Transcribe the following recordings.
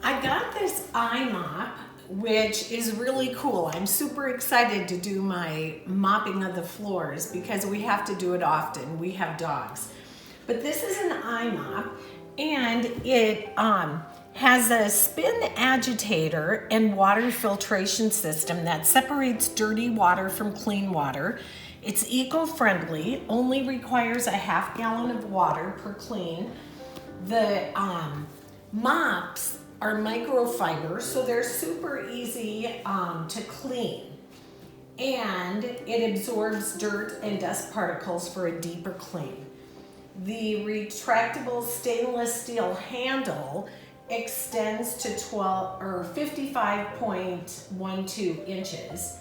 I got this IMOP, which is really cool. I'm super excited to do my mopping of the floors because we have to do it often. We have dogs. But this is an IMOP, and it has a spin agitator and water filtration system that separates dirty water from clean water. It's eco-friendly, only requires a half gallon of water per clean. The mops are microfiber, so they're super easy to clean. And it absorbs dirt and dust particles for a deeper clean. The retractable stainless steel handle extends to 55.12 inches,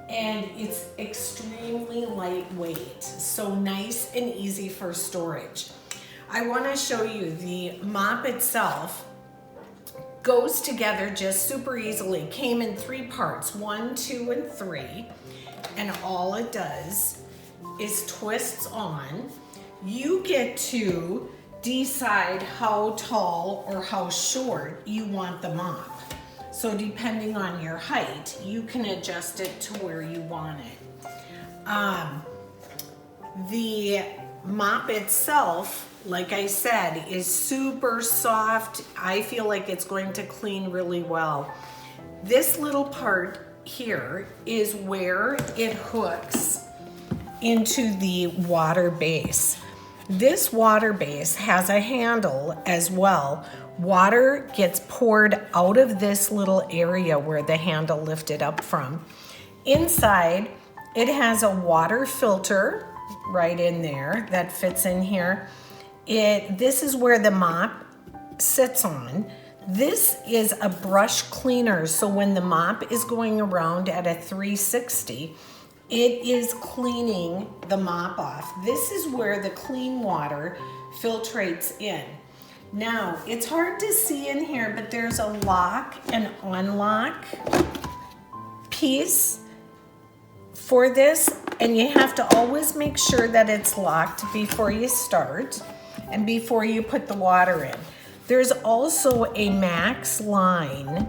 and it's extremely lightweight, so nice and easy for storage. I want to show you the mop itself. Goes together just super easily. Came in 3 parts, 1, 2, and 3, and all it does is twists on. You get to decide how tall or how short you want the mop. So depending on your height, you can adjust it to where you want it. The mop itself, like I said, is super soft. I feel like it's going to clean really well. This little part here is where it hooks into the water base. This water base has a handle as well. Water gets poured out of this little area where the handle lifted up from. Inside, it has a water filter right in there that fits in here. This is where the mop sits on. This is a brush cleaner, so when the mop is going around at a 360, it is cleaning the mop off. This is where the clean water filtrates in. Now, it's hard to see in here, but there's a lock and unlock piece for this, and you have to always make sure that it's locked before you start and before you put the water in. There's also a max line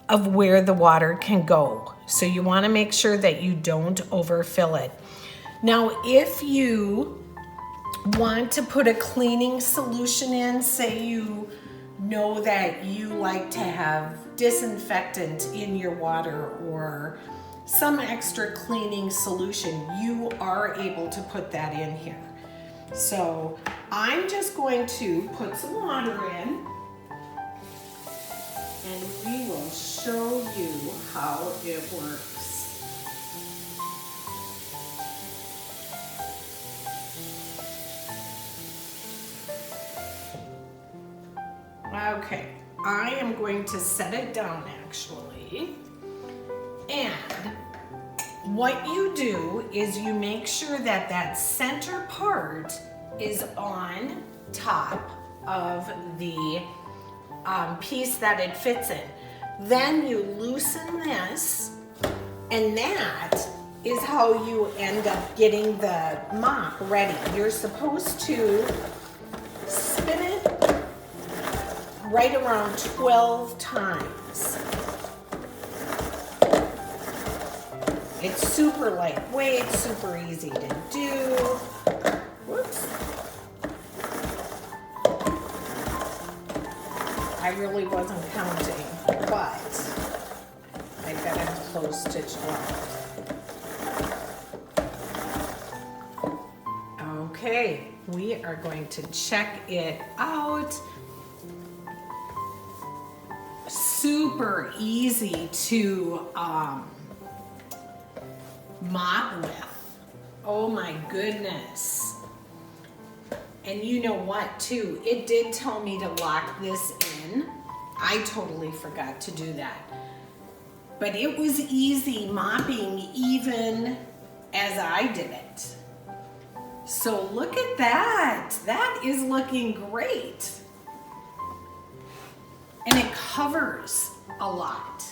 of where the water can go. So you want to make sure that you don't overfill it. Now, if you want to put a cleaning solution in, say you know that you like to have disinfectant in your water or some extra cleaning solution, you are able to put that in here. So I'm just going to put some water in, and we will show you how it works. Okay, I am going to set it down actually. And what you do is you make sure that that center part is on top of the piece that it fits in. Then you loosen this, and that is how you end up getting the mop ready. You're supposed to spin it right around 12 times. It's super lightweight, super easy to do. Whoops. I really wasn't counting, but I got it close to 12. Okay, we are going to check it out. Super easy to mop with. Oh my goodness. And you know what too, it did tell me to lock this in. I totally forgot to do that. But it was easy mopping even as I did it. So look at that. That is looking great. And it covers a lot.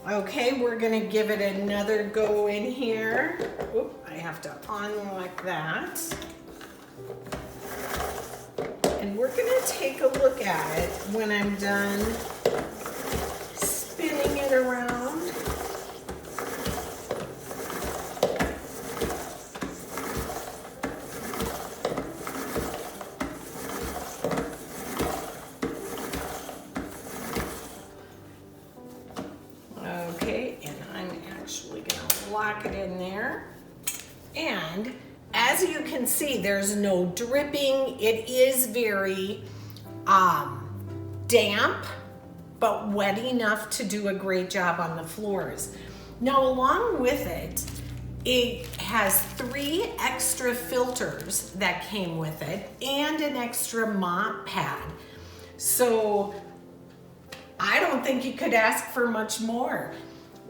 Okay, we're gonna give it another go in here. Oop, I have to unlock that. And we're gonna take a look at it when I'm done spinning it around. Okay, and I'm actually gonna lock it in there. And as you can see, there's no dripping. It is very damp, but wet enough to do a great job on the floors. Now, along with it, it has 3 extra filters that came with it and an extra mop pad. So I don't think you could ask for much more.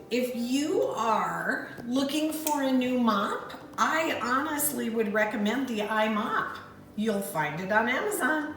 If you are looking for a new mop, I honestly would recommend the IMOP. You'll find it on Amazon.